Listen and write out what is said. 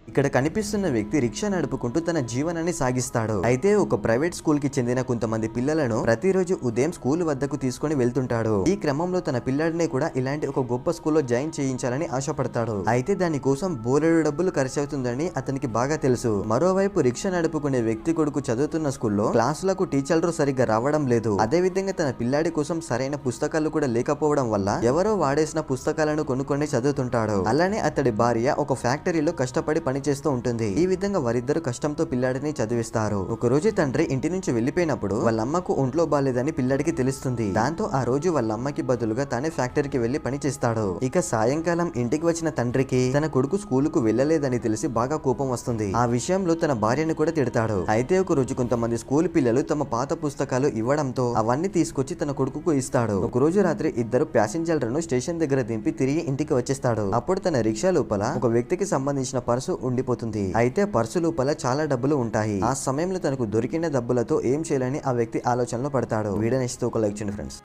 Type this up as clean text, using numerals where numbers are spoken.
ఇక్కడ కనిపిస్తున్న వ్యక్తి రిక్షా నడుపుకుంటూ తన జీవనాన్ని సాగిస్తాడు. అయితే ఒక ప్రైవేట్ స్కూల్ కి చెందిన కొంతమంది పిల్లలను ప్రతిరోజు ఉదయం స్కూల్ వద్దకు తీసుకొని వెళ్తుంటాడు. ఈ క్రమంలో తన పిల్లాడిని కూడా ఇలాంటి ఒక గొప్ప స్కూల్లో జాయిన్ చేయించాలని ఆశపడతాడు. అయితే దాని కోసం బోలెడు డబ్బులు ఖర్చు అవుతుందని అతనికి బాగా తెలుసు. మరోవైపు రిక్షా నడుపుకునే వ్యక్తి కొడుకు చదువుతున్న స్కూల్లో క్లాసులకు టీచర్లు సరిగ్గా రావడం లేదు. అదే విధంగా తన పిల్లాడి కోసం సరైన పుస్తకాలు కూడా లేకపోవడం వల్ల ఎవరో వాడేసిన పుస్తకాలను కొనుక్కొని చదువుతుంటాడు. అలానే అతడి భార్య ఒక ఫ్యాక్టరీలో కష్టపడి పని చేస్తూ ఉంటుంది. ఈ విధంగా వారిద్దరు కష్టంతో పిల్లాడిని చదివిస్తారు. ఒక రోజు తండ్రి ఇంటి నుంచి వెళ్లిపోయినప్పుడు వాళ్ళ అమ్మకు ఒంట్లో బాలేదని పిల్లాడికి తెలుస్తుంది. దాంతో ఆ రోజు వాళ్ళ అమ్మకి బదులుగా తానే ఫ్యాక్టరీకి వెళ్లి పని చేస్తాడు. ఇక సాయంకాలం ఇంటికి వచ్చిన తండ్రికి తన కొడుకు స్కూల్ కు వెళ్లలేదని తెలిసి బాగా కోపం వస్తుంది. ఆ విషయంలో తన భార్యను కూడా తిడతాడు. అయితే ఒక రోజు కొంతమంది స్కూల్ పిల్లలు తమ పాత పుస్తకాలు ఇవ్వడంతో అవన్నీ తీసుకొచ్చి తన కొడుకుకు ఇస్తాడు. ఒక రోజు రాత్రి ఇద్దరు ప్యాసింజర్లను స్టేషన్ దగ్గర దింపి తిరిగి ఇంటికి వచ్చేస్తాడు. అప్పుడు తన రిక్షా లోపల ఒక వ్యక్తికి సంబంధించిన పర్సు ఉండిపోతుంది. అయితే పర్సు లోపల చాలా డబ్బులు ఉంటాయి. ఆ సమయంలో తనకు దొరికిన డబ్బులతో ఏం చేయాలని ఆ వ్యక్తి ఆలోచనలో పడతాడు. వీడియో నచ్చితే ఒక లైక్ చేయండి ఫ్రెండ్స్.